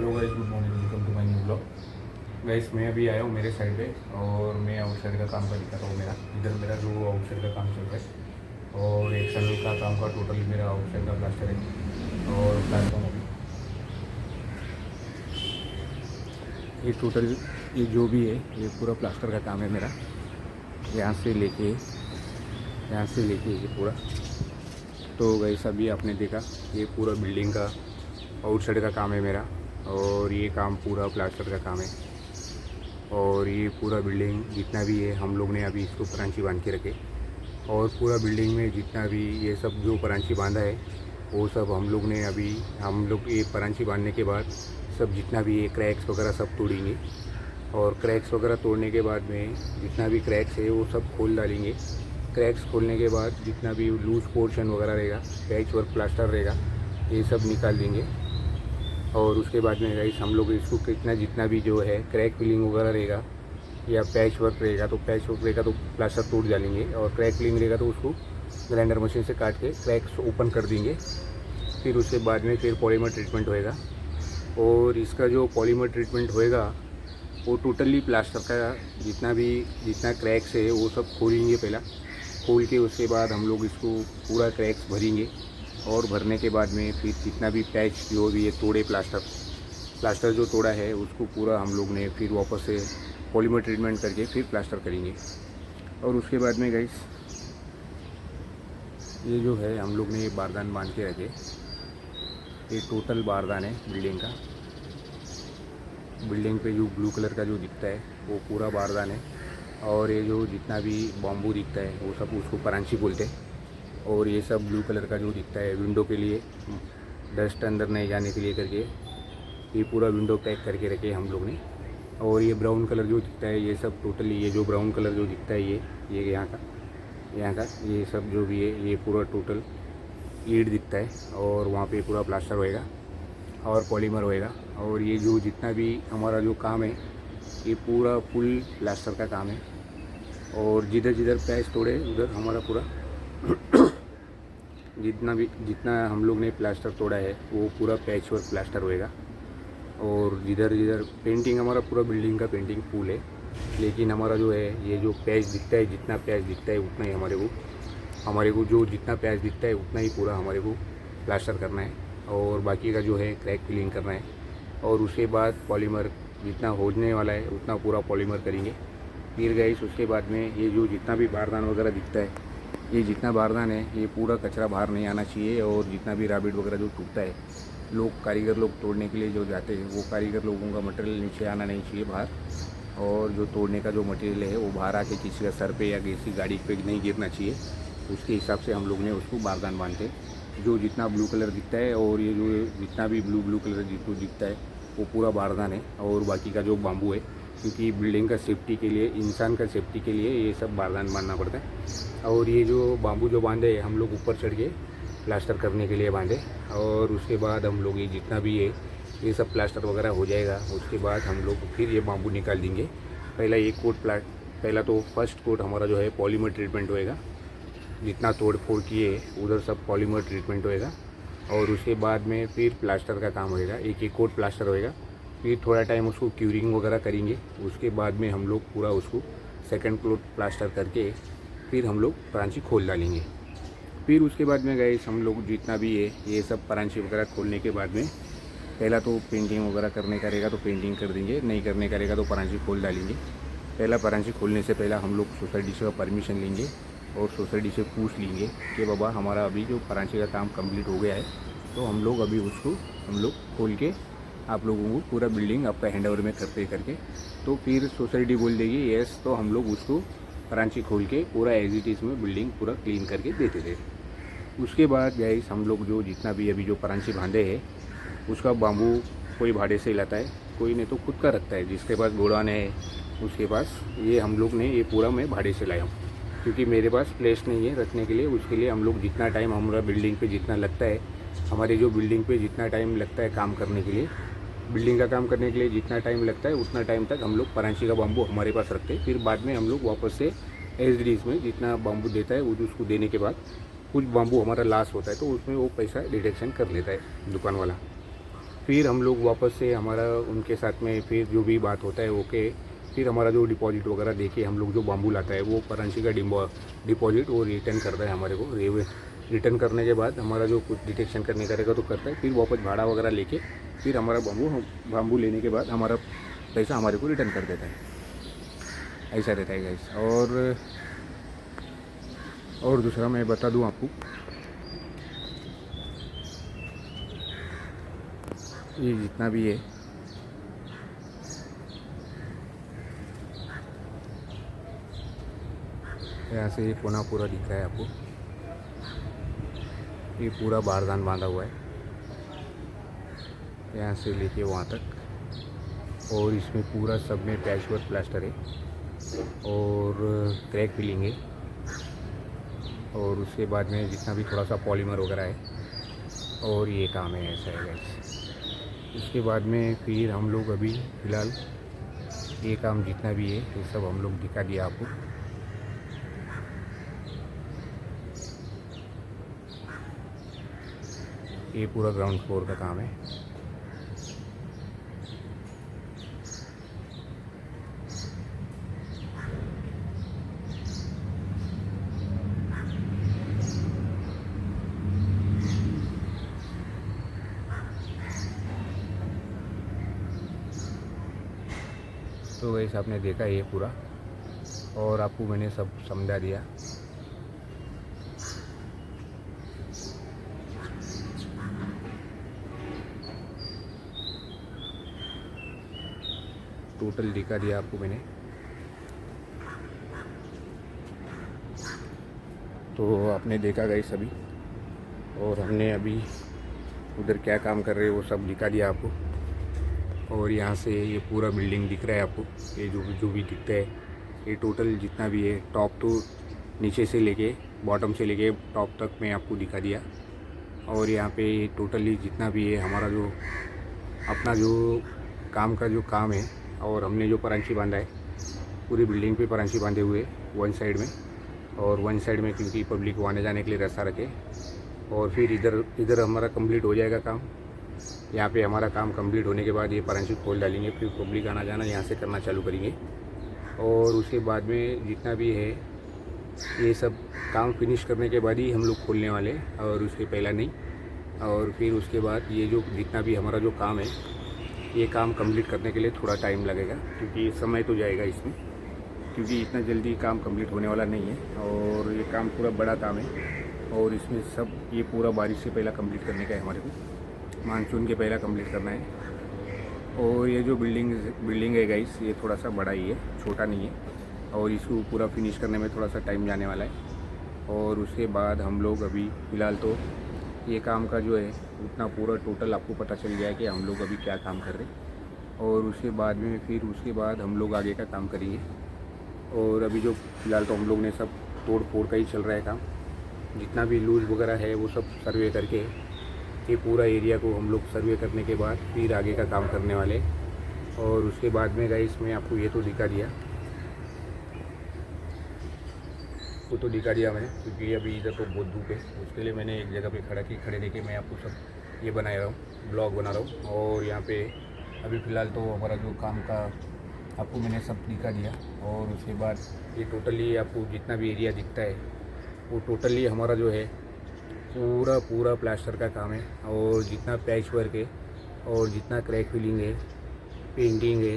Hello guys, good morning, welcome to my new blog. Guys मैं अभी आया हूँ मेरे साइड पे और मैं आउटसाइड का काम का दिखाता हूँ। इधर मेरा जो आउटसाइड का काम चल रहा है और एक्सटर्नल का काम का टोटली मेरा आउटसाइड का प्लास्टर है और प्लेटफॉर्म अभी ये टोटल ये जो भी है ये पूरा प्लास्टर का काम है मेरा। यहाँ से लेके ये पूरा। तो गाइस अभी आपने देखा ये पूरा बिल्डिंग का आउटसाइड का काम है मेरा और ये काम पूरा प्लास्टर का काम है। और ये पूरा बिल्डिंग जितना भी है हम लोग ने अभी इसको परांची बांध के रखे और पूरा बिल्डिंग में जितना भी ये सब जो परांची बांधा है वो सब हम लोग ये परांची बांधने के बाद सब जितना भी ये क्रैक्स वगैरह सब तोड़ेंगे और क्रैक्स वगैरह तोड़ने के बाद में जितना भी क्रैक्स है वो सब खोल डालेंगे। क्रैक्स खोलने के बाद जितना भी लूज पोर्शन वगैरह रहेगा, पैच वर्क प्लास्टर रहेगा, ये सब निकाल देंगे। और उसके बाद में गाइस हम लोग इसको जितना भी जो है क्रैक फिलिंग वगैरह रहेगा या पैच वर्क रहेगा तो प्लास्टर तोड़ डालेंगे और क्रैक फिलिंग रहेगा तो उसको ग्राइंडर मशीन से काट के क्रैक्स ओपन कर देंगे। फिर उसके बाद में फिर पॉलीमर ट्रीटमेंट होएगा और इसका जो पॉलीमर ट्रीटमेंट होएगा वो टोटली प्लास्टर का जितना क्रैक्स है वो सब खोलेंगे। पहला खोल के उसके बाद हम लोग इसको पूरा क्रैक्स भरेंगे और भरने के बाद में फिर जितना भी पैच जो भी है तोड़े प्लास्टर जो तोड़ा है उसको पूरा हम लोग ने फिर वापस से पॉलीमर ट्रीटमेंट करके फिर प्लास्टर करेंगे। और उसके बाद में गाइस ये जो है हम लोग ने ये बारदान बांध के रखे, ये टोटल बारदान है बिल्डिंग का। बिल्डिंग पे जो ब्लू कलर का जो दिखता है वो पूरा बारदान है और ये जो जितना भी बॉम्बू दिखता है वो सब उसको परांची बोलते हैं। और ये सब ब्लू कलर का जो दिखता है विंडो के लिए डस्ट अंदर नहीं जाने के लिए करके ये पूरा विंडो पैक करके रखे हम लोग ने। और ये ब्राउन कलर जो दिखता है ये सब टोटली ये जो ब्राउन कलर जो दिखता है ये यहाँ का ये सब जो भी है ये पूरा टोटल ईंट दिखता है और वहाँ पे पूरा प्लास्टर होएगा और पॉलीमर होएगा। और ये जो जितना भी हमारा जो काम है ये पूरा फुल प्लास्टर का काम है और जिधर पैच तोड़े उधर हमारा पूरा जितना हम लोग ने प्लास्टर तोड़ा है वो पूरा पैच वर्क प्लास्टर होएगा। और जिधर पेंटिंग हमारा पूरा बिल्डिंग का पेंटिंग फुल है, लेकिन हमारा जो है ये जो पैच दिखता है जितना पैच दिखता है उतना ही हमारे को जो जितना पैच दिखता है उतना ही पूरा हमारे को प्लास्टर करना है और बाकी का जो है क्रैक फिलिंग करना है। और उसके बाद पॉलीमर जितना होने वाला है उतना पूरा पॉलीमर करेंगे। फिर गाइस उसके बाद में ये जो जितना भी बारदान वगैरह दिखता है ये जितना बारदान है ये पूरा कचरा बाहर नहीं आना चाहिए। और जितना भी रैबिट वगैरह जो टूटता है कारीगर लोग तोड़ने के लिए जो जाते हैं वो कारीगर लोगों का मटेरियल नीचे आना नहीं चाहिए बाहर। और जो तोड़ने का जो मटेरियल है वो बाहर आके किसी का सर पे या किसी गाड़ी पे नहीं गिरना चाहिए। उसके हिसाब से हम लोग ने उसको बारदान बांधते जो जितना ब्लू कलर दिखता है और ये जो जितना भी ब्लू कलर जो दिखता है वो पूरा बारदान है। और बाकी का जो बाम्बू है क्योंकि बिल्डिंग का सेफ्टी के लिए, इंसान का सेफ्टी के लिए ये सब बारदान बांधना पड़ता है। और ये जो बाम्बू जो बांधे हम लोग ऊपर चढ़ के प्लास्टर करने के लिए बांधे। और उसके बाद हम लोग ये जितना भी है ये सब प्लास्टर वगैरह हो जाएगा उसके बाद हम लोग फिर ये बाम्बू निकाल देंगे। पहला तो फर्स्ट कोट हमारा जो है पॉलीमर ट्रीटमेंट होएगा। जितना तोड़ फोड़ किए उधर सब पॉलीमर ट्रीटमेंट होएगा और उसके बाद में फिर प्लास्टर का काम होएगा। एक कोट प्लास्टर होएगा, फिर थोड़ा टाइम उसको क्यूरिंग वगैरह करेंगे। उसके बाद में हम लोग पूरा उसको सेकंड कोट प्लास्टर करके फिर हम लोग परांची खोल डालेंगे। फिर उसके बाद में गाइस हम लोग जितना भी है ये सब परांची वगैरह खोलने के बाद में पहला तो पेंटिंग वगैरह करने का रहेगा तो पेंटिंग कर देंगे, नहीं करने का रहेगा तो परांची खोल डालेंगे। पहला परांची खोलने से पहला हम लोग सोसाइटी से परमिशन लेंगे और सोसाइटी से पूछ लेंगे कि बाबा हमारा अभी जो परांची का काम कंप्लीट हो गया है तो हम लोग अभी उसको हम लोग खोल के आप लोगों को पूरा बिल्डिंग आपका हैंडओवर में करके तो फिर सोसाइटी बोल देगी यस, तो हम लोग उसको परांची खोल के पूरा एज इट इज़ में बिल्डिंग पूरा क्लीन करके देते थे। उसके बाद गाइस हम लोग जो जितना भी अभी जो परांची बांधे हैं उसका बाम्बू कोई भाड़े से लाता है, कोई नहीं तो खुद का रखता है। जिसके पास गोडाउन है उसके पास ये हम लोग ने ये पूरा मैं भाड़े से लाया हूँ क्योंकि मेरे पास प्लेस नहीं है रखने के लिए। उसके लिए हम लोग जितना टाइम हमारा बिल्डिंग पे जितना लगता है, हमारे जो बिल्डिंग पे जितना टाइम लगता है काम करने के लिए, बिल्डिंग का काम करने के लिए जितना टाइम लगता है उतना टाइम तक हम लोग परांची का बाम्बू हमारे पास रखते हैं। फिर बाद में हम लोग वापस से एसडीज में जितना बाम्बू देता है उसको देने के बाद कुछ बाम्बू हमारा लॉस होता है तो उसमें वो पैसा डिडक्शन कर लेता है दुकान वाला। फिर हम लोग वापस से हमारा उनके साथ में फिर जो भी बात होता है ओके, फिर हमारा जो डिपॉजिट वगैरह देके हम लोग जो बाम्बू लाता है वो परांची का डिपॉजिट वो रिटर्न करता है हमारे को। रिटर्न करने के बाद हमारा जो कुछ डिटेक्शन करने का रहेगा तो करता है, फिर वापस भाड़ा वगैरह लेके फिर हमारा बाम्बू लेने के बाद हमारा पैसा हमारे को रिटर्न कर देता है। ऐसा रहता है गाइस। और दूसरा मैं बता दूं आपको, ये जितना भी है यहाँ से ये कोना पूरा दिख रहा है आपको, ये पूरा बारदान बांधा हुआ है यहाँ से लेके वहाँ तक। और इसमें पूरा सब में पैच वर्क प्लास्टर है और क्रैक फिलिंग है। और उसके बाद में जितना भी थोड़ा सा पॉलीमर वगैरह है और ये काम है, ऐसा है गाइस। उसके बाद में फिर हम लोग अभी फ़िलहाल ये काम जितना भी है ये सब हम लोग दिखा दिया आपको। ये पूरा ग्राउंड फ्लोर का काम है। तो वैसे आपने देखा ये पूरा और आपको मैंने सब समझा दिया। टोटल दिखा दिया आपको मैंने। तो आपने देखा गई सभी, और हमने अभी उधर क्या काम कर रहे हैं वो सब दिखा दिया आपको। और यहाँ से ये पूरा बिल्डिंग दिख रहा है आपको, ये जो भी दिखता है ये टोटल जितना भी है टॉप टू नीचे से लेके बॉटम से लेके टॉप तक मैं आपको दिखा दिया। और यहाँ पे टोटली जितना भी है हमारा जो अपना जो काम का जो काम है, और हमने जो परांची बांधा है पूरी बिल्डिंग पे परांची बांधे हुए वन साइड में, और वन साइड में क्योंकि पब्लिक को आने जाने के लिए रास्ता रखे। और फिर इधर हमारा कंप्लीट हो जाएगा काम। यहाँ पे हमारा काम कंप्लीट होने के बाद ये परांची खोल डालेंगे, फिर पब्लिक आना जाना यहाँ से करना चालू करेंगे। और उसके बाद में जितना भी है ये सब काम फिनिश करने के बाद ही हम लोग खोलने वाले, और उसके पहला नहीं। और फिर उसके बाद ये जो जितना भी हमारा जो काम है ये काम कंप्लीट करने के लिए थोड़ा टाइम लगेगा, क्योंकि समय तो जाएगा इसमें, क्योंकि इतना जल्दी काम कंप्लीट होने वाला नहीं है। और ये काम पूरा बड़ा काम है, और इसमें सब ये पूरा बारिश से पहला कंप्लीट करने का है हमारे को, मानसून के पहला कंप्लीट करना है। और ये जो बिल्डिंग है गाइस ये थोड़ा सा बड़ा ही है, छोटा नहीं है, और इसको पूरा फिनिश करने में थोड़ा सा टाइम जाने वाला है। और उसके बाद हम लोग अभी फ़िलहाल तो ये काम का जो है उतना पूरा टोटल आपको पता चल गया है कि हम लोग अभी क्या काम कर रहे हैं। और उसके बाद में फिर उसके बाद हम लोग आगे का काम करेंगे। और अभी जो फ़िलहाल तो हम लोग ने सब तोड़ फोड़ का ही चल रहा है काम, जितना भी लूज वगैरह है वो सब सर्वे करके ये पूरा एरिया को हम लोग सर्वे करने के बाद फिर आगे का काम करने वाले। और उसके बाद में गाइस मैं आपको ये तो दिखा दिया, वो तो दिखा दिया मैंने, क्योंकि अभी इधर तो बहुत धूप है, उसके लिए मैंने एक जगह पे खड़े रह के मैं आपको सब ये बना रहा हूँ, ब्लॉग बना रहा हूँ। और यहाँ पे अभी फ़िलहाल तो हमारा जो काम का आपको मैंने सब दिखा दिया। और उसके बाद ये टोटली आपको जितना भी एरिया दिखता है वो टोटली हमारा जो है पूरा प्लास्टर का काम है। और जितना पैच वर्क है और जितना क्रैक फिलिंग है, पेंटिंग है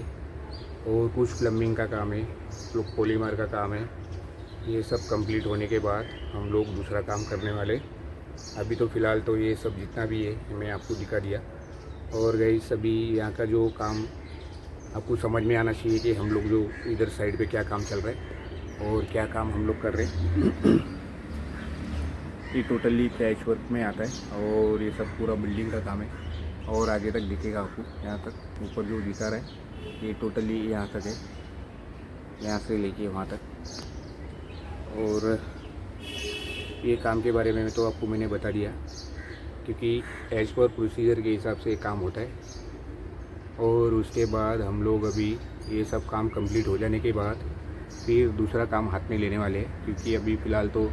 और कुछ प्लम्बिंग का काम है, पॉलीमर का काम है, ये सब कंप्लीट होने के बाद हम लोग दूसरा काम करने वाले। अभी तो फ़िलहाल तो ये सब जितना भी है मैं आपको दिखा दिया। और गई सभी यहाँ का जो काम आपको समझ में आना चाहिए कि हम लोग जो इधर साइड पे क्या काम चल रहा है और क्या काम हम लोग कर रहे हैं। ये टोटली पैच वर्क में आता है, और ये सब पूरा बिल्डिंग का काम है। और आगे तक दिखेगा आपको, यहाँ तक ऊपर जो दिखा रहा है ये टोटली यहाँ तक है, यहाँ से लेके वहाँ तक। और ये काम के बारे में तो आपको मैंने बता दिया, क्योंकि एज पर प्रोसीजर के हिसाब से काम होता है। और उसके बाद हम लोग अभी ये सब काम कंप्लीट हो जाने के बाद फिर दूसरा काम हाथ में लेने वाले हैं, क्योंकि अभी फ़िलहाल तो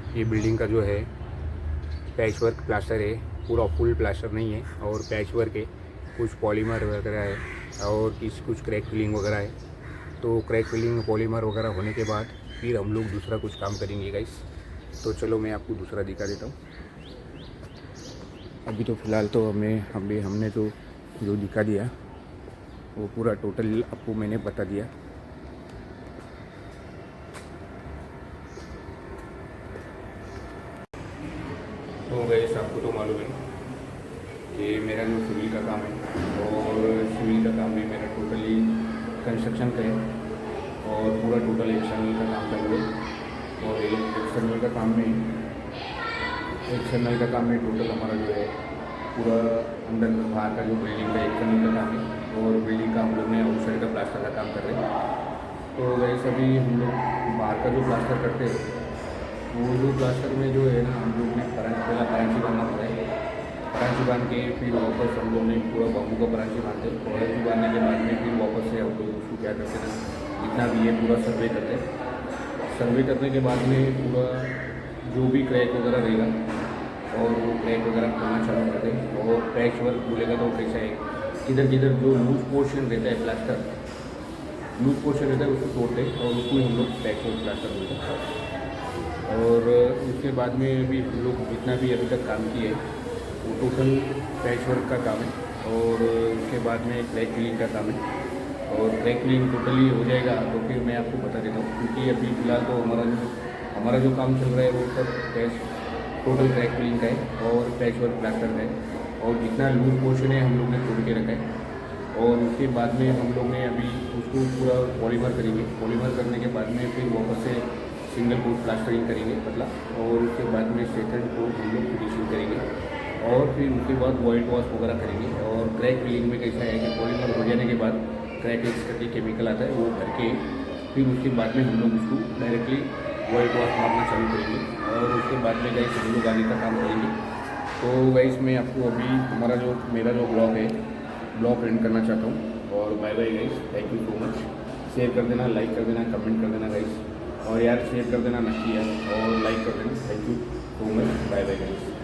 ये बिल्डिंग का जो है पैच वर्क प्लास्टर है, पूरा फुल प्लास्टर नहीं है और पैच वर्क है। कुछ पॉलीमर वगैरह है और कुछ क्रैक फिलिंग वगैरह है। तो क्रैक फिलिंग पॉलीमर वगैरह होने के बाद फिर हम लोग दूसरा कुछ काम करेंगे गाइस। तो चलो मैं आपको दूसरा दिखा देता हूँ। अभी तो फ़िलहाल तो हमने जो दिखा दिया वो पूरा टोटल आपको मैंने बता दिया। तो गाइस आपको तो मालूम है कि मेरा जो सिविल का काम है और सिविल का काम में मेरा टोटली कंस्ट्रक्शन का है और पूरा टोटल एक्सटर्नल का काम कर रहे हैं। और एक्सटर्नल का काम में टोटल हमारा जो है पूरा अंदर बाहर का जो बिल्डिंग का एक्सटर्नल का काम है और बिल्डिंग का हम लोग ने आउटसाइड का प्लास्टर का काम कर रहे हैं। तो वैसे अभी हम लोग बाहर का जो प्लास्टर करते हैं वो जो प्लास्टर में जो है ना हम लोग ने पहला परांची बांधना पड़ता है। परांची बांध के फिर वापस हम लोग ने पूरा बम्बू का परांची बांधते हैं। परांची बांधने के बाद में फिर वापस से हम लोग उसको क्या करते हैं जितना भी है पूरा सर्वे करते हैं। सर्वे करने के बाद में पूरा जो भी क्रैक वगैरह रहेगा और वो क्रैक वगैरह खोलना चालू करते हैं। और पैच वर्क बोलेगा तो कैसा है, किधर किधर जो लूज पोर्शन रहता है प्लास्टर लूज पोर्शन रहता है उसको तोड़ते हैं और उसको हम लोग पैच वर्क प्लास्टर बोलते हैं। और उसके बाद में भी हम लोग जितना भी अभी तक काम किए वो टोटल पैच वर्क का काम है। और उसके बाद में क्रैक फिलिंग का काम है और क्रैक फिलिंग टोटली हो जाएगा तो फिर मैं आपको बता देता हूँ। क्योंकि अभी फ़िलहाल तो हमारा जो काम चल रहा है वो सब टोटल क्रैक फिलिंग का है और पैच वर्क प्लास्टर का है। और जितना लूज पोर्शन है हम लोग ने तोड़ के रखा है। और उसके बाद में हम लोग ने अभी उसको पूरा पॉलीमर करेंगे। पॉलीमर करने के बाद में फिर वापस से सिंगल कोट प्लास्टरिंग करेंगे पतला। और उसके बाद में सेकंड कोट हम लोग फिनिशिंग करेंगे और फिर उसके बाद वाइट वॉश वगैरह करेंगे। और क्रैक फिलिंग में कैसा है कि पॉलीमर हो जाने के बाद क्रैक एक्स करके केमिकल आता है वो भर के फिर उसके बाद में हम लोग उसको डायरेक्टली वाइट वॉश मारना चालू करेंगे और उसके बाद में गाइस हम लोग आगे का काम करेंगे। तो गाइस मैं आपको अभी मेरा जो ब्लॉग एंड करना चाहता हूँ। और bye bye guys, thank you so much. Share कर देना, लाइक कर देना, कमेंट कर देना गाइस। और यार शेयर कर देना नक्की यार और लाइक कर देना। Thank you so much, bye bye guys.